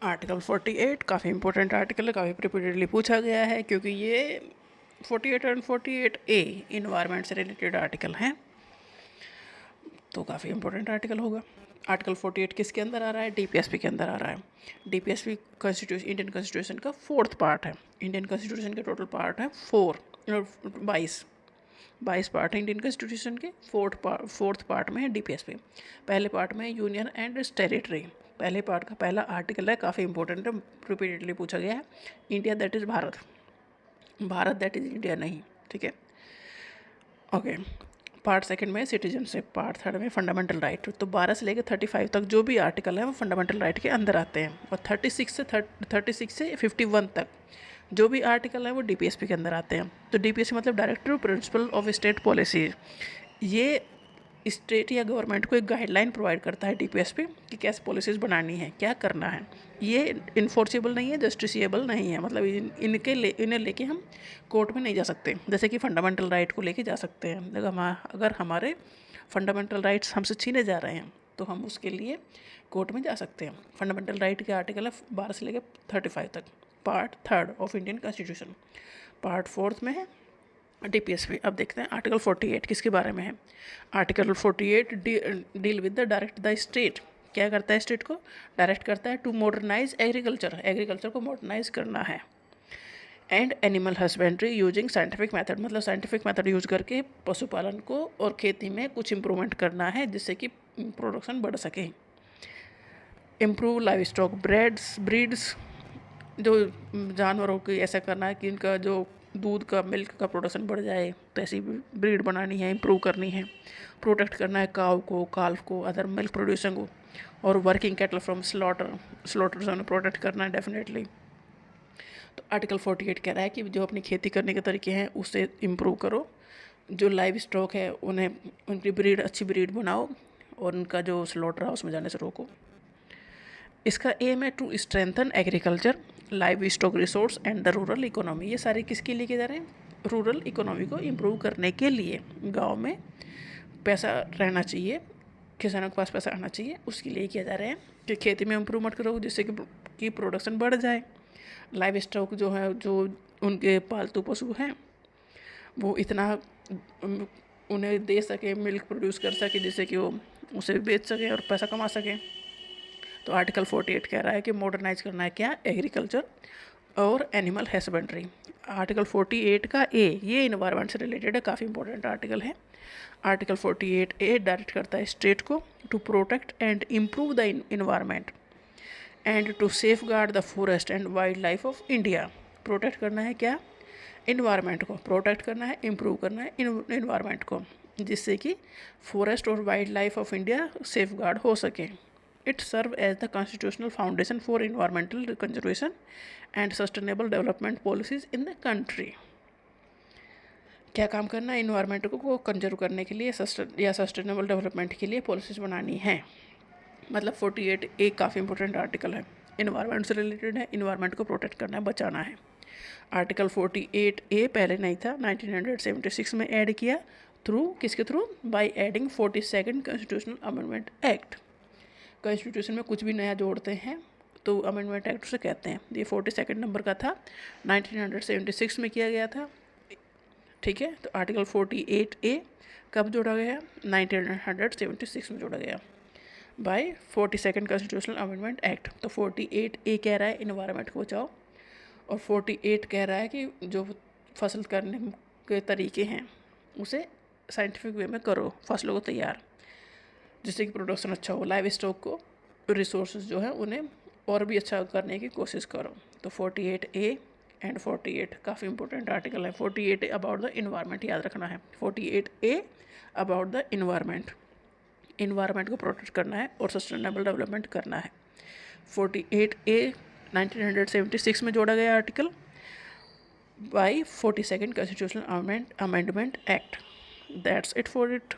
Article 48 काफ़ी important article है, काफ़ी रिपीटेडली पूछा गया है क्योंकि ये 48 एंड 48A इन्वायरमेंट से रिलेटेड आर्टिकल हैं, तो काफ़ी इंपॉर्टेंट आर्टिकल होगा। आर्टिकल 48 किसके अंदर आ रहा है? डीपीएसपी के अंदर आ रहा है। डीपीएसपी कॉन्स्टिट्यूशन, इंडियन कॉन्स्टिट्यूशन का 4th पार्ट है। इंडियन कॉन्स्टिट्यूशन के टोटल पार्ट है 22 पार्ट है इंडियन कॉन्स्टिट्यूशन के। 4th पार्ट में है डीपीएसपी। पहले पार्ट में यूनियन एंड टेरिटरी। पहले पार्ट का पहला आर्टिकल है, काफ़ी इंपॉर्टेंट है, रिपीटेडली पूछा गया है। India that is Bharat, Bharat that is India नहीं, ठीक है, ओके। पार्ट सेकंड में सिटीजनशिप, पार्ट थर्ड में फंडामेंटल राइट। तो 12 से लेकर 35 तक जो भी आर्टिकल है वो फंडामेंटल राइट के अंदर आते हैं, और 36 से 51 तक जो भी आर्टिकल है वो डीपीएसपी के अंदर आते हैं। तो डीपीएसपी मतलब director principle of state policy. ये स्टेट या गवर्नमेंट को एक गाइडलाइन प्रोवाइड करता है डीपीएसपी कि कैसे पॉलिसीज बनानी है, क्या करना है। ये इन्फोर्सेबल नहीं है, जस्टिसिएबल नहीं है, मतलब इन्हें लेके हम कोर्ट में नहीं जा सकते। जैसे कि फंडामेंटल राइट को लेके जा सकते हैं, अगर हमारे फंडामेंटल राइट्स हमसे छीने जा रहे हैं तो हम उसके लिए कोर्ट में जा सकते हैं। फंडामेंटल राइट के आर्टिकल है 12 से लेकर 35 तक, part third of Indian constitution. Part fourth में है डीपीएसपी। अब देखते हैं आर्टिकल 48 किसके बारे में है। Article 48 deal with the direct the state. क्या करता है? स्टेट को डायरेक्ट करता है टू मॉडर्नाइज एग्रीकल्चर, एग्रीकल्चर को मॉडर्नाइज करना है। And animal husbandry using scientific method, मतलब साइंटिफिक मेथड यूज करके पशुपालन को और खेती में कुछ इम्प्रूवमेंट करना है जिससे कि प्रोडक्शन बढ़ सके। इम्प्रूव लाइव स्टॉक ब्रीड्स, जो जानवरों की ऐसा करना है कि इनका जो दूध का, मिल्क का प्रोडक्शन बढ़ जाए, तो ऐसी ब्रीड बनानी है, इम्प्रूव करनी है। प्रोटेक्ट करना है काव को, काल्फ को, अदर मिल्क प्रोड्यूसिंग को। और working cattle from slaughter zone protect करना है डेफिनेटली। तो आर्टिकल 48 कह रहा है कि जो अपनी खेती करने के तरीके हैं उससे इम्प्रूव करो, जो लाइव स्टॉक है उन्हें, उनकी ब्रीड, अच्छी ब्रीड बनाओ, और उनका जो स्लॉटर हाउस में जाने से रोको। इसका एम है to strengthen agriculture, livestock resource and the rural economy. ये सारे किसके लिए किए जा रहे हैं? रूरल इकोनॉमी को इम्प्रूव करने के लिए। गांव में पैसा रहना चाहिए, किसानों के पास पैसा आना चाहिए, उसके लिए किया जा रहा है कि खेती में इम्प्रूवमेंट करो जिससे कि प्रोडक्शन बढ़ जाए। लाइव स्टॉक जो है, जो उनके पालतू पशु हैं, वो इतना उन्हें दे सके, मिल्क प्रोड्यूस कर सके, जिससे कि वो उसे बेच सके और पैसा कमा सके। तो आर्टिकल 48 कह रहा है कि मॉडर्नाइज करना है क्या? एग्रीकल्चर और एनिमल हस्बेंड्री। आर्टिकल 48 का ए, ये इन्वायरमेंट से रिलेटेड है, काफ़ी इंपॉर्टेंट आर्टिकल है। आर्टिकल 48A डायरेक्ट करता है स्टेट को to protect and improve the environment and to safeguard the forest and wildlife of India. Protect करना है क्या? इन्वायरमेंट को प्रोटेक्ट करना है, इम्प्रूव करना है इन्वायरमेंट को, जिससे कि फॉरेस्ट और wild life of India safe guard हो सके। It serves as the constitutional foundation for environmental conservation and sustainable development policies in the country. क्या काम करना है? इन्वायरमेंट को कंजर्व करने के लिए या सस्टेनेबल डेवलपमेंट के लिए पॉलिसीज बनानी है। मतलब 48 एक काफ़ी इंपॉर्टेंट आर्टिकल है, इन्वायरमेंट से रिलेटेड है, इन्वायरमेंट को प्रोटेक्ट करना है, बचाना है। आर्टिकल 48A पहले नहीं था, 1976 में ऐड किया, किसके through? By adding 42nd constitutional amendment act. Constitution में कुछ भी नया जोड़ते हैं तो अमेंडमेंट एक्ट से कहते हैं। ये 42nd नंबर का था, 1976 में किया गया था, ठीक है। तो आर्टिकल 48A कब जोड़ा गया? 1976 में जोड़ा गया bye 42nd constitutional amendment act. तो 48A कह रहा है इन्वायरमेंट को बचाओ, और 48 कह रहा है कि जो फसल करने के तरीके हैं उसे साइंटिफिक वे में करो, फसलों को तैयार, जिससे कि प्रोडक्शन अच्छा हो। लाइव स्टॉक को, रिसोर्सेज जो है उन्हें और भी अच्छा करने की कोशिश करो। तो 48A एंड 48 काफ़ी इंपॉर्टेंट आर्टिकल है। 48A अबाउट द इन्वायरमेंट याद रखना है, 48A about the environment, environment को प्रोटेक्ट करना है और सस्टेनेबल डेवलपमेंट करना है। 48A 1976 में जोड़ा गया article by 42nd constitutional amendment act. That's it for it.